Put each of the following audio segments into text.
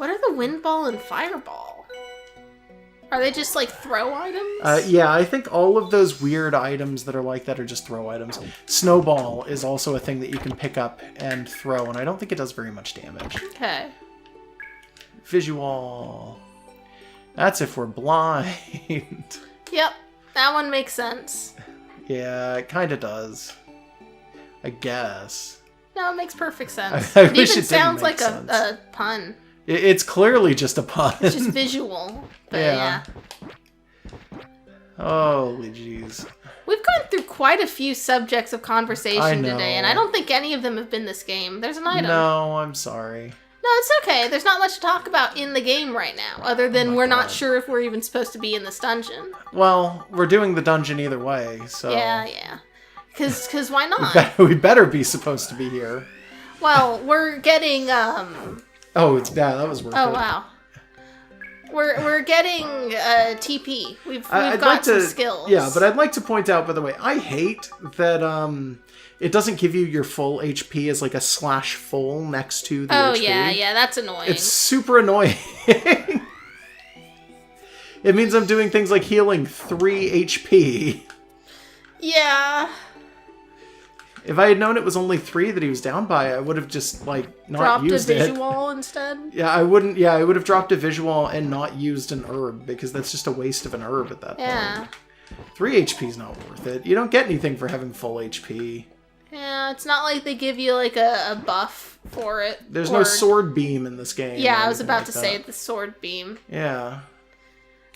What are the wind ball and fireball? Are they just like throw items? Yeah, I think all of those weird items that are like that are just throw items. Snowball is also a thing that you can pick up and throw, and I don't think it does very much damage. Okay. Visual. That's if we're blind. Yep, that one makes sense. Yeah, it kind of does. I guess. No, it makes perfect sense. I It wish even it didn't sounds make like sense. a pun. It's clearly just a pun. It's just visual. But yeah. Holy jeez. We've gone through quite a few subjects of conversation today, and I don't think any of them have been this game. There's an item. No, I'm sorry. No, it's okay. There's not much to talk about in the game right now, other than we're not sure if we're even supposed to be in this dungeon. Well, we're doing the dungeon either way, so... Yeah. Because why not? We better be supposed to be here. Well, we're getting, Oh, it's bad. That was worth it. Oh, wow. We're getting TP. We've got like some skills. Yeah, but I'd like to point out, by the way, I hate that it doesn't give you your full HP as like a /full next to the HP. Oh, yeah, that's annoying. It's super annoying. It means I'm doing things like healing 3 HP. Yeah. If I had known it was only 3 that he was down by, I would have just, like, not dropped used a it. visual instead? Yeah, I wouldn't. Yeah, I would have dropped a visual and not used an herb, because that's just a waste of an herb at that point. 3 HP is not worth it. You don't get anything for having full HP. Yeah, it's not like they give you, like, a buff for it. There's no sword beam in this game. Yeah, I was about to say the sword beam. Yeah.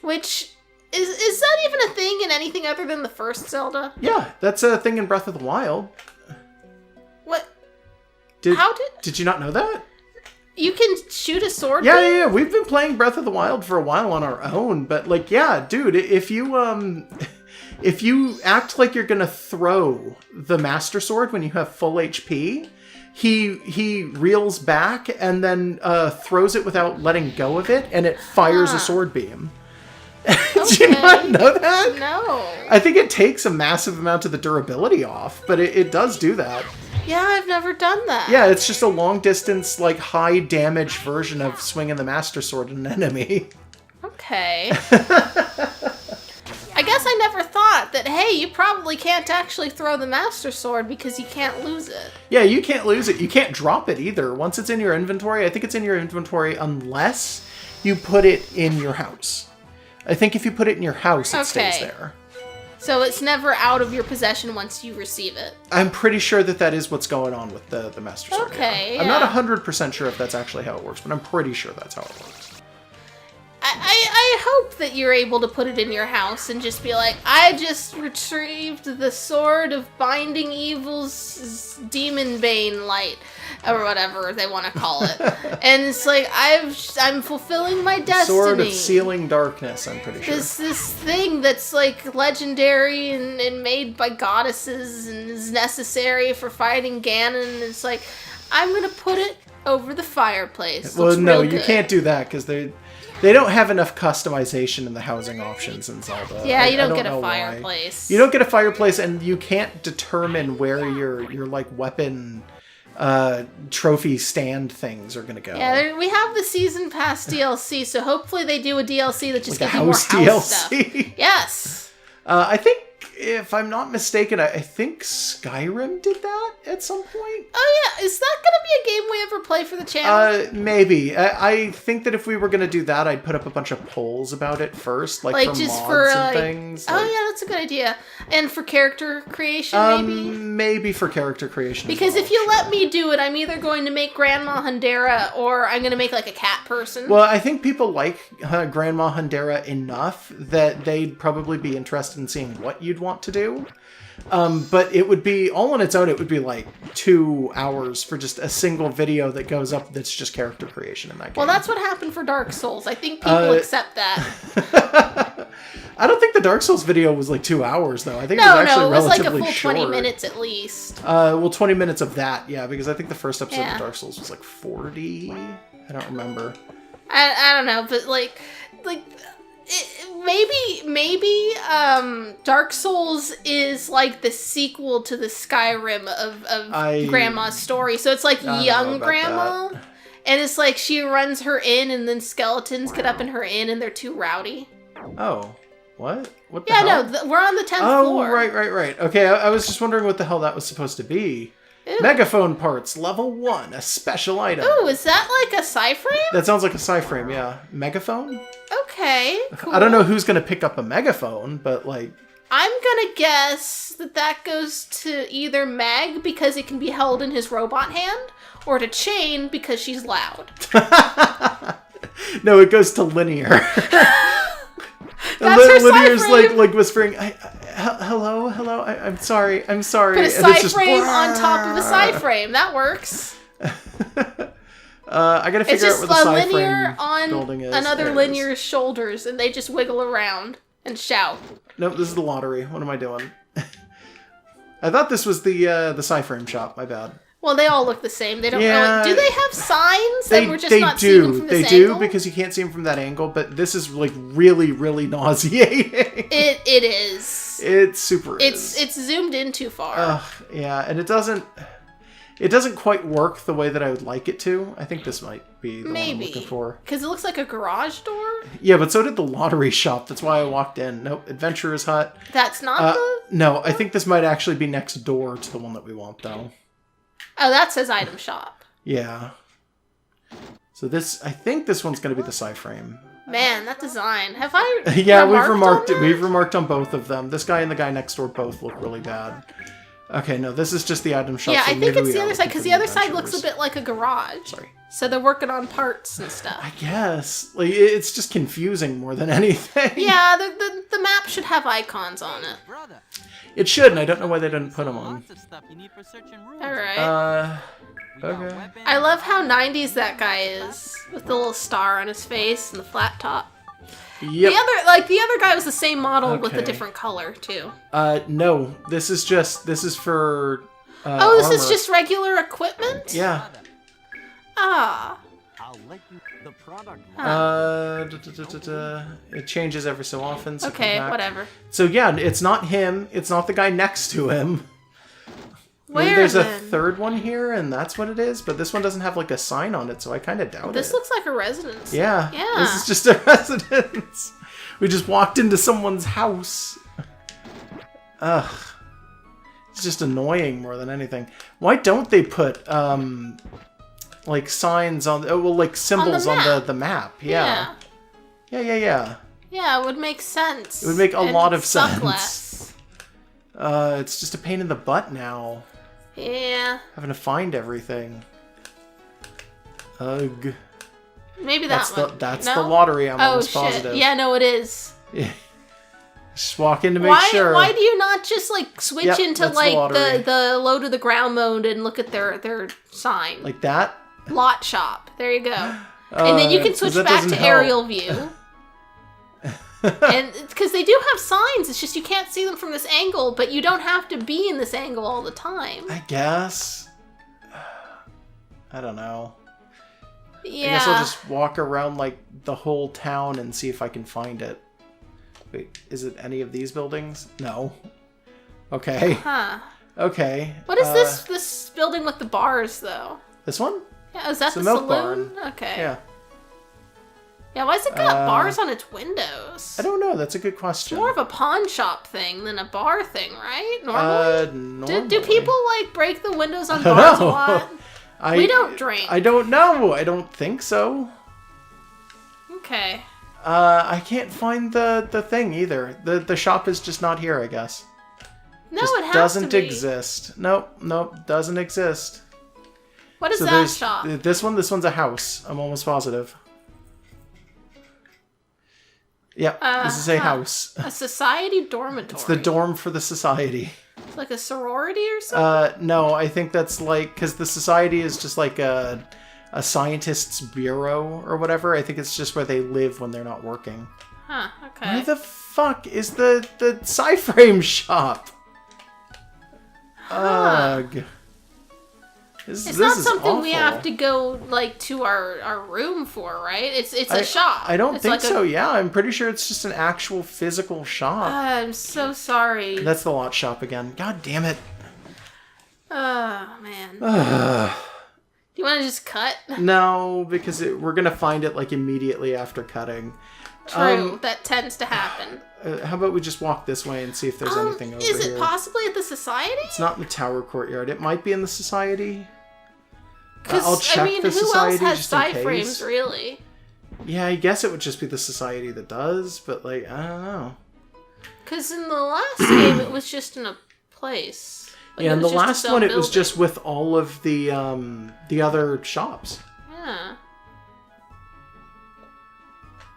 Which... Is that even a thing in anything other than the first Zelda? Yeah, that's a thing in Breath of the Wild. What? How did you not know that? You can shoot a sword? Yeah. We've been playing Breath of the Wild for a while on our own, but like, yeah, dude, if you act like you're gonna throw the Master Sword when you have full HP, he reels back and then throws it without letting go of it, and it fires a sword beam. Did you not know that? No. I think it takes a massive amount of the durability off, but it does do that. Yeah, I've never done that. Yeah, it's just a long distance, like, high damage version of swinging the Master Sword at an enemy. Okay. I guess I never thought that, hey, you probably can't actually throw the Master Sword because you can't lose it. Yeah, you can't lose it. You can't drop it either. Once it's in your inventory, I think it's in your inventory unless you put it in your house. I think if you put it in your house, it stays there. So it's never out of your possession once you receive it. I'm pretty sure that is what's going on with the Master Sword. Okay, I'm not 100% sure if that's actually how it works, but I'm pretty sure that's how it works. I hope that you're able to put it in your house and just be like, I just retrieved the Sword of Binding Evil's Demon Bane Light, or whatever they want to call it. And it's like, I'm fulfilling my destiny. Sword of Sealing Darkness, I'm pretty sure. This thing that's like legendary and made by goddesses and is necessary for fighting Ganon. It's like, I'm gonna put it over the fireplace. Well, no, you good. can't do that because they don't have enough customization in the housing options in Zelda. Yeah, you don't get know a why. fireplace. You don't get a fireplace, and you can't determine where your like weapon trophy stand things are gonna go. Yeah, we have the Season Pass DLC, so hopefully they do a DLC that just like gives you more house stuff. DLC. Yes. I think, if I'm not mistaken, I think Skyrim did that at some point. Oh yeah, is that gonna be a game we ever play for the channel? Maybe. I think that if we were gonna do that, I'd put up a bunch of polls about it first, like for just mods and things. Oh yeah, that's a good idea. And for character creation, maybe. Maybe for character creation. Because if you let me do it, I'm either going to make Grandma Hundera or I'm gonna make like a cat person. Well, I think people like Grandma Hundera enough that they'd probably be interested in seeing what you'd want to do. But it would be, all on its own, it would be like 2 hours for just a single video that goes up that's just character creation in that game. Well, that's what happened for Dark Souls. I think people accept that. I don't think the Dark Souls video was like 2 hours, though. I think it was No, actually it was like a relatively full short. 20 minutes at least. Well, 20 minutes of that, yeah, because I think the first episode of Dark Souls was like 40. I don't remember. I don't know, but like maybe Dark Souls is like the sequel to the Skyrim of Grandma's story. So it's like young Grandma. That. And it's like she runs her inn, and then skeletons get up in her inn, and they're too rowdy. Oh, what? What the Yeah, hell? no, we're on the 10th Oh, floor. right. Okay, I was just wondering what the hell that was supposed to be. Ew. Megaphone parts, level 1, a special item. Ooh, is that like a sci-frame? That sounds like a sci-frame, yeah. Megaphone? Okay, cool. I don't know who's going to pick up a megaphone, but like... I'm gonna guess that goes to either Meg because it can be held in his robot hand, or to Chain because she's loud. No, it goes to Linear. That's her Linear's sci-frame. like whispering, hello, I'm sorry. Put a And it's just, sci-frame on top of a sci-frame. That works. I gotta It's figure out just where the a sci-frame linear on building is. another There it is. linear's shoulders, and they just wiggle around and shout. Nope, this is the lottery. What am I doing? I thought this was the sci-frame shop. My bad. Well, they all look the same. They don't Yeah. really... Do they have signs that we're just not seeing them from They this do angle? because you can't see them from that angle. But this is like really, really nauseating. It is. It super is. It's zoomed in too far. Yeah, and it doesn't quite work the way that I would like it to. I think this might be the one I'm Maybe. looking for. Because it looks like a garage door. Yeah, but so did the lottery shop. That's why I walked in. Nope, Adventurer's Hut. That's not the... No, I think this might actually be next door to the one that we want, though. Oh, that says item shop. Yeah. So I think this one's going to be the sci-frame. Man, that design. Have I Yeah, we've on remarked on both of them. This guy and the guy next door both look really bad. Okay, no, this is just the item shop. Yeah, so I think maybe it's we the are other side, looking because for the other side looks a adventurers. bit like a garage. Sorry. So they're working on parts and stuff. I guess. Like, it's just confusing more than anything. Yeah, the map should have icons on it. Brother, It should, and I don't know why they didn't put them on. lots of stuff you need for searching rooms. Alright. We got Okay. weapons, I love how 90s that guy is, with the little star on his face and the flat top. Yep. The other guy was the same model with a Okay. different color, too. No, this is for Oh, this is armor. just regular equipment? Yeah. Ah. I'll let you the product. It changes every so often. So Okay, come back. whatever. So yeah, it's not him. It's not the guy next to him. Maybe Where there's then? a third one here, and that's what it is. But this one doesn't have like a sign on it, so I kind of doubt This it. looks like a residence. Yeah. Yeah. This is just a residence. We just walked into someone's house. Ugh. It's just annoying more than anything. Why don't they put like signs on? Oh, well, like symbols on map. the map. Yeah. Yeah. Yeah, it would make sense. It would make a And lot of suck sense. less. It's just a pain in the butt now. Yeah. Having to find everything. Ugh. Maybe That's that one. the No? lottery. I'm Oh, almost shit. positive. Yeah, no, it is. Yeah. Just walk in to make Why? sure. Why do you not just like switch Yep, into that's the like lottery. the low to the ground mode and look at their sign? Like that? Lot shop. There you go. And then you can 'cause switch that back to doesn't help. aerial view. And because they do have signs, it's just you can't see them from this angle, but you don't have to be in this angle all the time. I guess. I don't know. Yeah. I guess I'll just walk around like the whole town and see if I can find it. Wait, is it any of these buildings? No. Okay. Huh. Okay. What is this building with the bars though? This one? Yeah, is that It's a the milk saloon? barn. Okay. Yeah. Yeah, why's it got bars on its windows? I don't know. That's a good question. More of a pawn shop thing than a bar thing, right? Normally? Normally. Do people like break the windows on don't bars a know. lot? We don't drink. I don't know. I don't think so. Okay. I can't find the thing either. The shop is just not here, I guess. No, Just it has doesn't to be. exist. Nope, doesn't exist. What is So that there's shop? this one's a house. I'm almost positive. Yep, this is a house. A society dormitory. It's the dorm for the society. It's like a sorority or something? No, I think that's like because the society is just like a scientist's bureau or whatever. I think it's just where they live when they're not working. Huh, okay. Where the fuck is the sci-frame shop? Ugh. It's this not is something we awful. have to go like to our room for, right? It's a shop. I don't It's think like so. Yeah, I'm pretty sure it's just an actual physical shop. I'm so sorry. That's the lot shop again. God damn it. Oh man. Do you want to just cut? No, because we're gonna find it like immediately after cutting. True, that tends to happen. How about we just walk this way and see if there's anything over here? Is it possibly at the society? It's not in the tower courtyard. It might be in the society. Because, I'll check the who society else has just in sci case. frames, really? Yeah, I guess it would just be the society that does, but like, I don't know. Because in the last game, it was just in a place. Like, Yeah, in it the was just last its own one, it was building. just with all of the other shops. Yeah.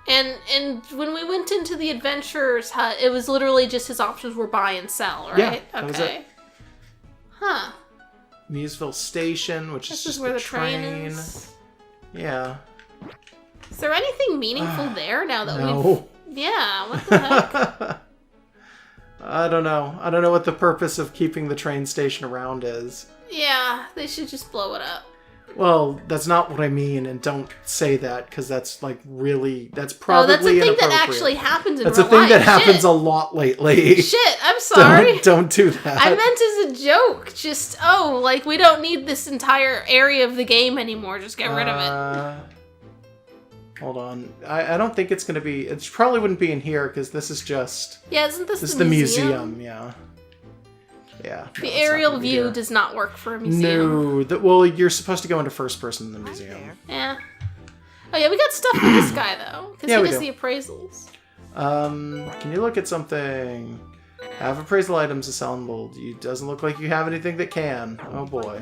And when we went into the adventurer's hut, it was literally just his options were buy and sell, right? Yeah, that was okay. it. Huh. Museville Station, which This is is just where the the train is. Yeah. Is there anything meaningful there now that No. we've... Yeah, what the heck? I don't know. I don't know what the purpose of keeping the train station around is. Yeah, they should just blow it up. Well, that's not what I mean, and don't say that, because that's like really... That's Oh, probably that's a thing that inappropriate. actually happens in That's a real thing life. that happens Shit. a lot lately. Shit, I'm sorry. Don't do that. I meant as a joke. Just, like, we don't need this entire area of the game anymore. Just get rid of it. Hold on. I don't think it's going to be... It probably wouldn't be in here, because this is just... Yeah, isn't this This is the the museum? Yeah. Yeah. The aerial view does not work for a museum. No. Well, you're supposed to go into first person in the museum. Yeah. Oh yeah, we got stuff for this guy though, because Yeah, he we does do. the appraisals. Can you look at something? Have appraisal items assembled. It doesn't look like you have anything that can. Oh boy.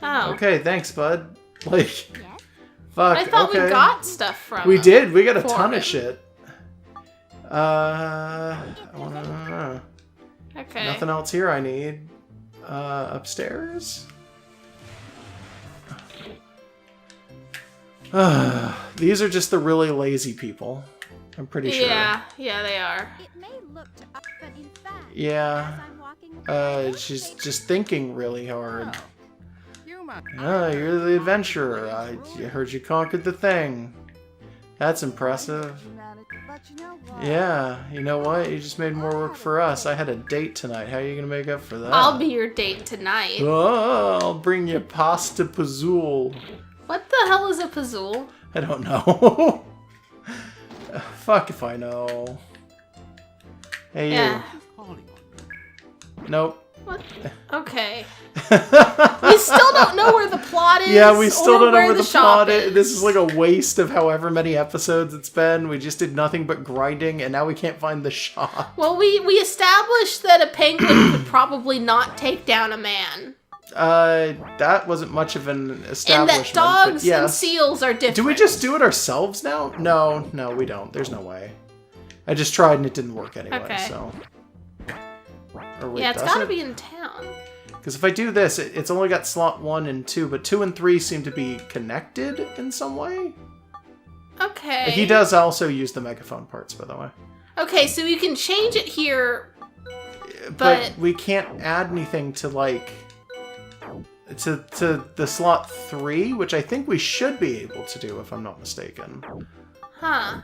Oh. Okay, thanks, bud. Like, fuck. I thought okay. we got stuff from We him. did. We got a for ton him. of shit. Okay. Nothing else here I need. Upstairs? These are just the really lazy people. I'm pretty sure. Yeah, they are. It may look to us, but in fact, Yeah. as I'm walking around, She's just thinking really hard. Human. You're the adventurer. I heard you conquered the thing. That's impressive. but you know what? Yeah, you know what? You just made more work for us. I had a date tonight. How are you gonna make up for that? I'll be your date tonight. Oh, I'll bring you pasta pazzoul. What the hell is a pazzoul? I don't know. Fuck if I know. Hey, Yeah. Calling on me. you. Nope. What? Okay. We still don't know where the plot is. Yeah, we still or don't know where the shop plot is. This is like a waste of however many episodes it's been. We just did nothing but grinding, and now we can't find the shop. Well, we established that a penguin could probably not take down a man. That wasn't much of an And establishment. that dogs but yes. and seals are different. Do we just do it ourselves now? No, we don't. There's no way. I just tried and it didn't work anyway, Okay. so... Or wait, Yeah, it's does gotta it? be in town. Because if I do this, it's only got slot 1 and 2, but 2 and 3 seem to be connected in some way. Okay. He does also use the megaphone parts, by the way. Okay, so you can change it here. But But- we can't add anything to, like... To the slot 3, which I think we should be able to do, if I'm not mistaken. Huh.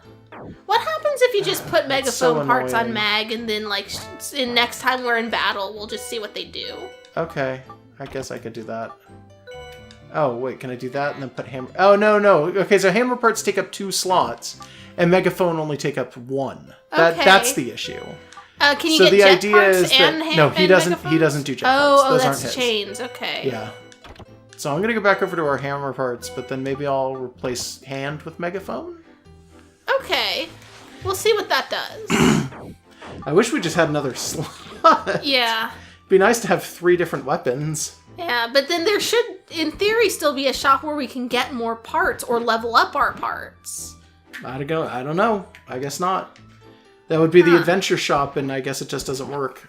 What happens if you just put That's so megaphone parts on annoying. Mag and then, like, in next time we're in battle, we'll just see what they do? Okay, I guess I could do that. Oh, wait, can I do that and then put hammer... Oh, no. Okay, so hammer parts take up 2 slots, and megaphone only take up 1. Okay. That's the issue. Can you So get the jet idea parts is that- and no, he and doesn't- megaphones? he doesn't do jet parts. Oh, Those that's aren't his. chains. Okay. Yeah. So I'm gonna go back over to our hammer parts, but then maybe I'll replace hand with megaphone? Okay. We'll see what that does. I wish we just had another slot. Yeah. Be nice to have 3 different weapons. Yeah, but then there should, in theory, still be a shop where we can get more parts or level up our parts. I don't know. I guess not. That would be the Huh. adventure shop, and I guess it just doesn't work.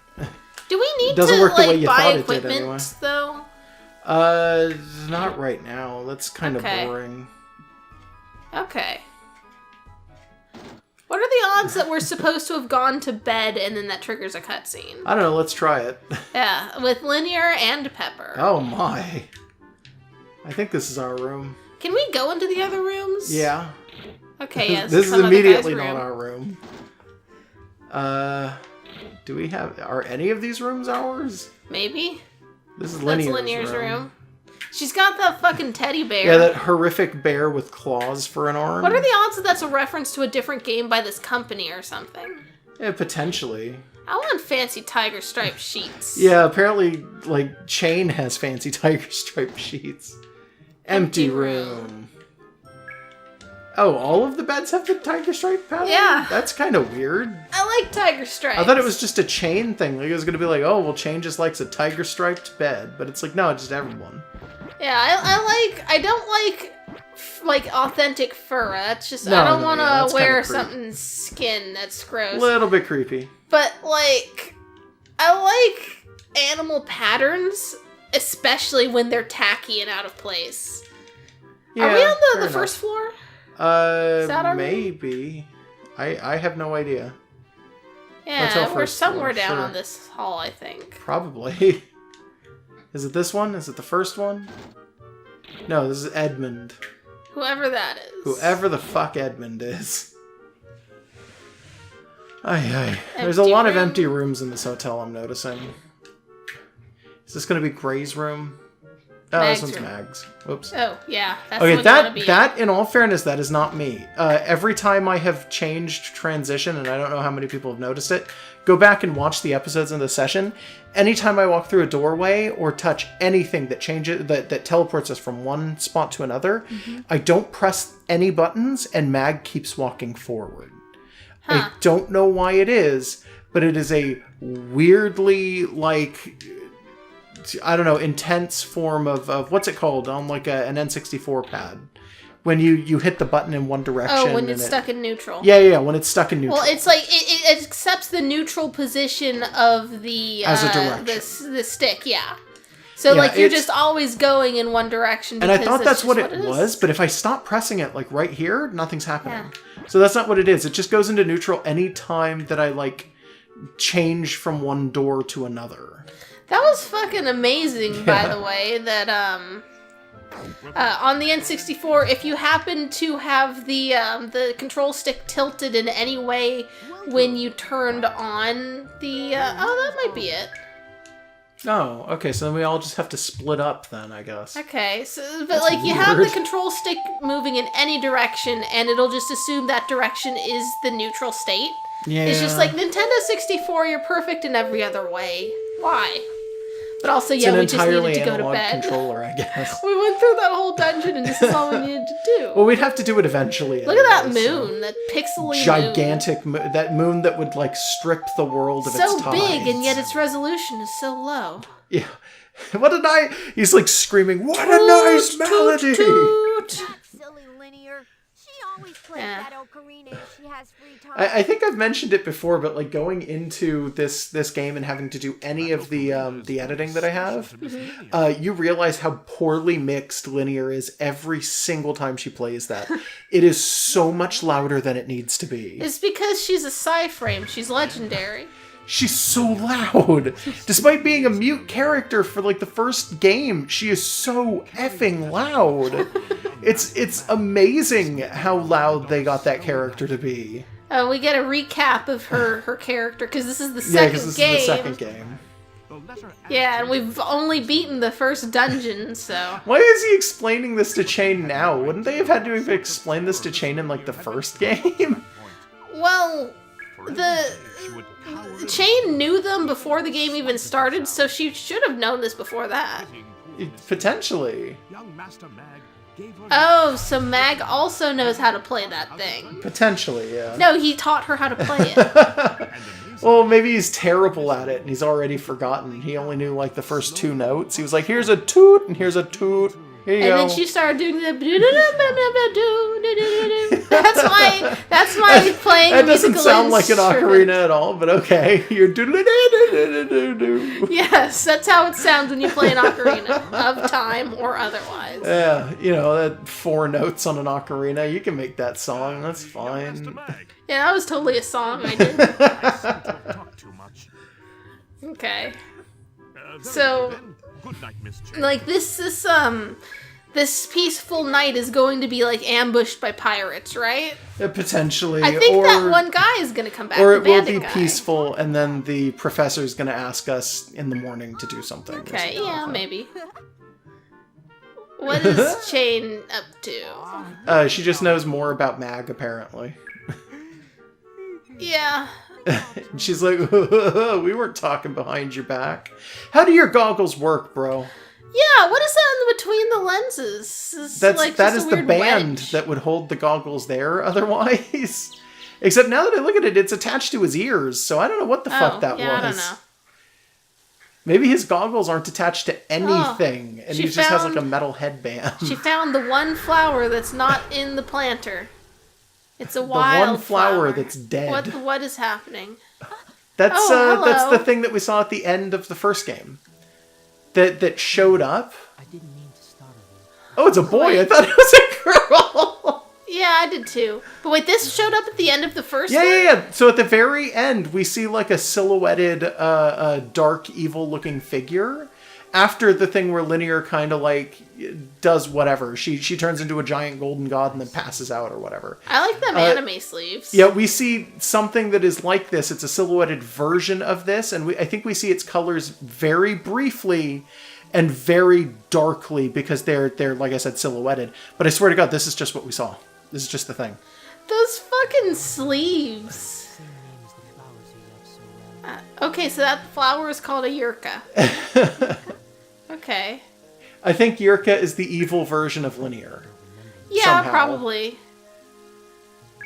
Do we need Doesn't to, work the way like, you buy thought it did equipment, anyway. though? Not right now. That's kind of Okay. boring. Okay. What are the odds that we're supposed to have gone to bed and then that triggers a cutscene? I don't know. Let's try it. Yeah, with Linear and Pepper. Oh my. I think this is our room. Can we go into the other rooms? Yeah. Okay, yes. This is some other guy's immediately room. not our room. Do we have... Are any of these rooms ours? Maybe. This is That's Linear's Linear's room. She's got that fucking teddy bear. Yeah, that horrific bear with claws for an arm. What are the odds that that's a reference to a different game by this company or something? Yeah, potentially. I want fancy tiger stripe sheets. Yeah, apparently, like, Chain has fancy tiger stripe sheets. Empty room. Oh, all of the beds have the tiger stripe pattern? Yeah. That's kind of weird. I like tiger stripes. I thought it was just a Chain thing. Like, it was going to be like, oh, well, Chain just likes a tiger striped bed. But it's like, no, just everyone. Yeah, I don't like authentic fur. That's just, No, I don't no, want yeah, to that's wear kinda creepy. something's skin that's gross. Little bit creepy. But, like, I like animal patterns, especially when they're tacky and out of place. Yeah, Are we on fair the enough. first floor? Is that our room? Maybe. I have no idea. Yeah, Hotel we're first floor, somewhere down sure. on this hall, I think. Probably. Is it this one? Is it the first one? No, this is Edmund. Whoever that is. Whoever the fuck Edmund is. Ay. There's a Empty lot of room. empty rooms in this hotel, I'm noticing. Is this going to be Gray's room? Oh, Mag's this one's room. Mag's. Whoops. Oh, yeah. That's Okay, what you wanna be that in all fairness, that is not me. Every time I have changed transition, and I don't know how many people have noticed it, go back and watch the episodes in the session. Anytime I walk through a doorway or touch anything that changes that teleports us from one spot to another, Mm-hmm. I don't press any buttons, and Mag keeps walking forward. Huh. I don't know why it is, but it is a weirdly, like, I don't know, intense form of what's it called on like an N64 pad, when you hit the button in one direction. Oh, when and it's stuck in neutral. Yeah, when it's stuck in neutral. Well, it's like it accepts the neutral position of the As a direction. the stick, yeah. So Yeah, like you're it's- just always going in one direction. and I because thought that's just what it is. was, but if I stop pressing it like right here, nothing's happening. So that's not what it is. It just goes into neutral any time that I like change from one door to another. That was fucking amazing, by the way. That on the N64, if you happen to have the control stick tilted in any way when you turned on the that might be it. Oh, okay. So then we all just have to split up then, I guess. Okay, so but That's like you have the weird. control stick moving in any direction, and it'll just assume that direction is the neutral state. Yeah. It's just like Nintendo 64, you're perfect in every other way. Why? But also, it's yeah, an we just entirely needed to go to analog bed. controller, I guess. We went through that whole dungeon, and this is all we needed to do. Well, we'd have to do it eventually. Look at that anyways, so. moon, that pixely Gigantic that moon that would like strip the world moon. of its So tides. big, and yet its resolution is so low. Yeah. What a nice... He's like screaming, what a nice Toot, melody! toot, toot. That silly Linear. She always plays Yeah. that ocarina if she has free time. I think I've mentioned it before, but like going into this game and having to do any of the editing that I have, you realize how poorly mixed Linear is every single time she plays that. It is so much louder than it needs to be. It's because she's a Psy-frame. She's legendary. She's so loud. Despite being a mute character for like the first game, she is so effing loud. It's amazing how loud they got that character to be. We get a recap of her character, because this is the Yeah, second because this game. is the second game. Yeah, and we've only beaten the first dungeon, so... Why is he explaining this to Chain now? Wouldn't they have had to have explained this to Chain in like the first game? Well, Chain knew them before the game even started, so she should have known this before that. Potentially. Young Master Mag gave her Oh, so Mag also knows how to play that thing. Potentially, yeah. No, he taught her how to play it. Well, maybe he's terrible at it and he's already forgotten. He only knew like the first two notes. He was like, here's a toot and here's a toot. Here you And go. then she started doing the that's my playing That a doesn't musical sound like an instrument. ocarina at all, but okay. You're doodle-doo-doo-doo-doo-doo. Yes, that's how it sounds when you play an ocarina, of time or otherwise. Yeah, you know, that 4 notes on an ocarina. You can make that song. That's Master fine. Mag. Yeah, that was totally a song I did. Talk too much. Okay. Very So- well then. Good night, Miss Chain. Like this peaceful night is going to be like ambushed by pirates, right? Potentially. I think or, that one guy is going to come back. Or the it will bandit be guy. peaceful, and then the professor's going to ask us in the morning to do something. or Okay, something yeah, like that. maybe. What is Chain up to? She just knows more about Mag, apparently. Yeah. She's like, we weren't talking behind your back. How do your goggles work, bro? Yeah, what is that in between the lenses? It's That like is just a the weird band wedge. that would hold the goggles there otherwise. Except now that I look at it, it's attached to his ears, so I don't know what the fuck that yeah, was. I don't know. Maybe his goggles aren't attached to anything, and she he just has found- like a metal headband. She found the one flower that's not in the planter. It's a The wild one flower that's dead. What is happening? That's Oh, that's hello. the thing that we saw at the end of the first game. That showed up. I didn't mean to startle you. Oh, it's a boy. Wait. I thought it was a girl. Yeah, I did too. But wait, this showed up at the end of the first Yeah, one? yeah, yeah. So at the very end, we see like a silhouetted, dark, evil-looking figure. After the thing where Linear kind of like does whatever, she turns into a giant golden god and then passes out or whatever. I like them anime sleeves. Yeah, we see something that is like this. It's a silhouetted version of this, and I think we see its colors very briefly and very darkly because they're like I said, silhouetted. But I swear to God, this is just what we saw. This is just the thing. Those fucking sleeves. Same name as the flowers you love so well. Okay, so that flower is called a yurka. Okay. I think Yurka is the evil version of Linear. Yeah, Somehow. probably.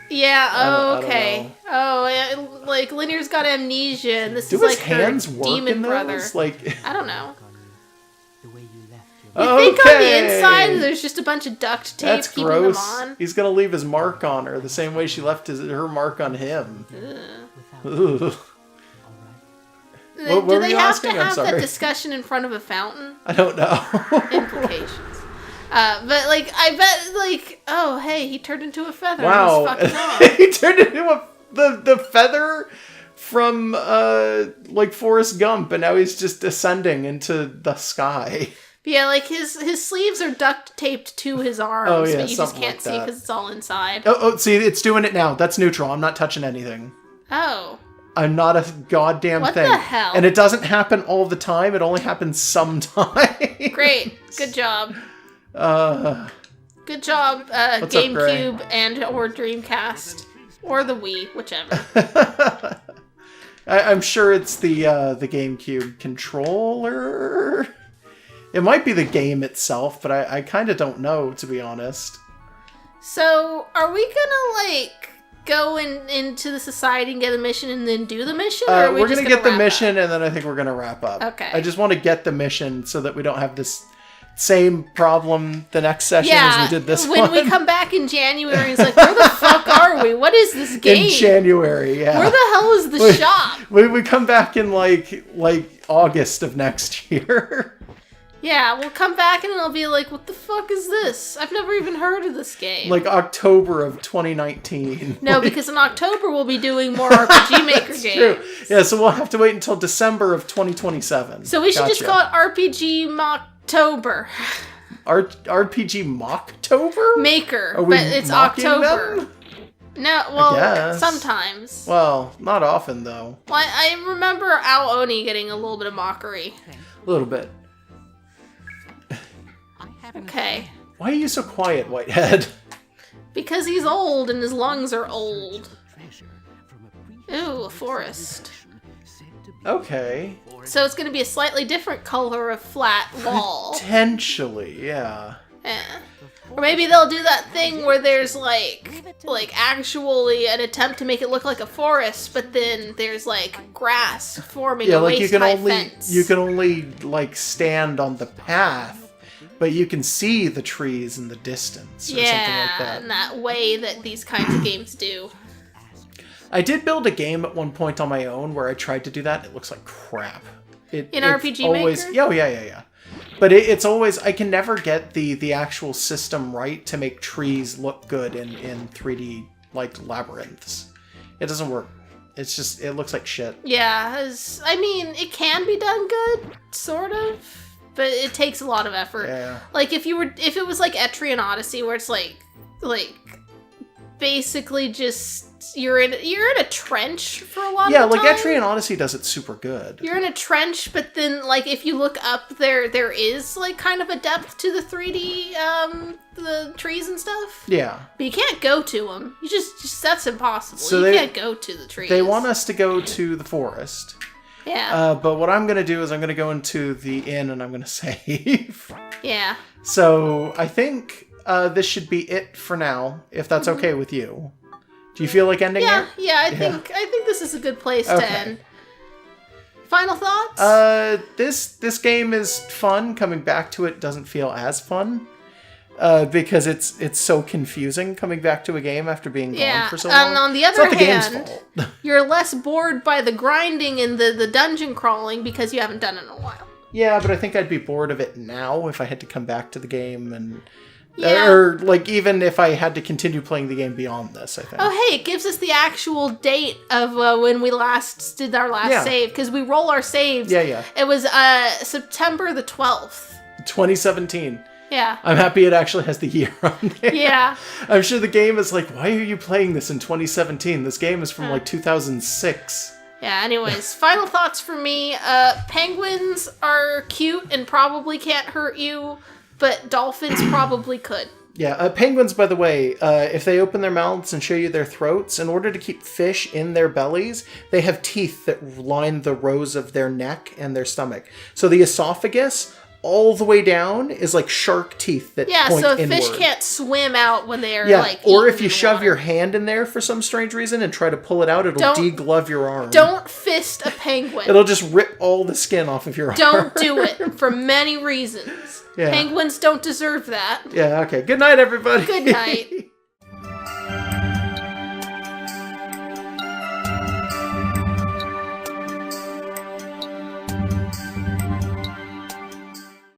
Yeah, I don't okay. know. Oh, yeah, like Linear's got amnesia, and this Do is his like hands her work demon in brother. those? Like, I don't know. On you, the way you left your You think on the Okay. inside there's just a bunch of duct tape that's keeping gross. them on? He's gonna leave his mark on her the same way she left her mark on him. without Ugh. all right. What Do were they you have asking? to I'm have that sorry. discussion in front of a fountain? I don't know. Implications. But like, I bet like, oh hey, he turned into a feather. Wow. And was fucking on. He turned into the feather from like Forrest Gump, and now he's just ascending into the sky. But yeah, like his sleeves are duct taped to his arms, Oh, yeah, but you just something can't like see that. because it's all inside. Oh, see, it's doing it now. That's neutral. I'm not touching anything. Oh. I'm not a goddamn What thing. the hell? And it doesn't happen all the time. It only happens sometimes. Great. Good job. Good job, What's up, Gray? GameCube and or Dreamcast. Or the Wii, whichever. I'm sure it's the GameCube controller. It might be the game itself, but I kind of don't know, to be honest. So, are we gonna, like, go into the society and get a mission and then do the mission? Or are we We're just gonna get the wrap mission, up? and then I think we're gonna wrap up. Okay. I just want to get the mission so that we don't have this same problem the next session as we did this when one. we come back in January, it's like, where the fuck are we? What is this game? in January, yeah. Where the hell is the shop? we come back in like August of next year. Yeah, we'll come back and it'll be like, what the fuck is this? I've never even heard of this game. Like October of 2019. no, because in October we'll be doing more RPG Maker games. True. Yeah, so we'll have to wait until December of 2027. So we should just Gotcha. call it RPG Mocktober. RPG Mocktober? Maker, Are we but it's mocking October. them? No, well, guess. sometimes. Well, not often though. Well, I remember Ao Oni getting a little bit of mockery. A little bit. I haven't Okay. Why are you so quiet, Whitehead? Because he's old and his lungs are old. treasure from a previous Ooh, a forest. said to be Okay. So it's going to be a slightly different color of flat wall. Potentially, yeah. Eh. Or maybe they'll do that thing where there's like actually an attempt to make it look like a forest, but then there's like grass forming Yeah, a like waist-high fence. you can only like stand on the path, but you can see the trees in the distance or something like that. in that way that these kinds of games do. I did build a game at one point on my own where I tried to do that. It looks like crap. In It's RPG always, Maker? Oh, yeah. But it's always, I can never get the actual system right to make trees look good in 3D, like, labyrinths. It doesn't work. It's just, it looks like shit. Yeah, I mean, it can be done good, sort of, but it takes a lot of effort. Yeah. Like if it was like Etrian Odyssey, where it's like basically just you're in a trench for a lot Yeah, of the like time. Etrian Odyssey does it super good. You're in a trench, but then like if you look up there is like kind of a depth to the 3D the trees and stuff. Yeah. But you can't go to them. You just that's impossible. So you they- can't go to the trees. They want us to go to the forest. Yeah. But what I'm going to do is I'm going to go into the inn and I'm going to save. Yeah. So I think this should be it for now, if that's okay with you. Do you feel like ending Yeah, here? yeah, I think this is a good place to Okay. end. Final thoughts? This game is fun. Coming back to it doesn't feel as fun. Because it's so confusing coming back to a game after being gone for so long. And on the It's other not the game's hand, fault. you're less bored by the grinding and the dungeon crawling because you haven't done it in a while. Yeah, but I think I'd be bored of it now if I had to come back to the game and... Yeah. Or, like, even if I had to continue playing the game beyond this, I think. Oh, hey, it gives us the actual date of when we last did our last Yeah. save, because we roll our saves. Yeah. It was September the 12th. 2017. Yeah. I'm happy it actually has the year on there. Yeah. I'm sure the game is like, why are you playing this in 2017? This game is from like 2006. Yeah, anyways, final thoughts for me. Penguins are cute and probably can't hurt you, but dolphins probably could. Yeah, penguins, by the way, if they open their mouths and show you their throats, in order to keep fish in their bellies, they have teeth that line the rows of their neck and their stomach. So the esophagus, all the way down, is like shark teeth that Yeah, point so inward. fish can't swim out when they're Yeah, like or eaten if you in shove water. your hand in there for some strange reason and try to pull it out, it'll Don't- deglove your arm. Don't fist a penguin. It'll just rip all the skin off of your arm. Don't do it for many reasons. Yeah. Penguins don't deserve that. Yeah, okay. Good night, everybody. Good night.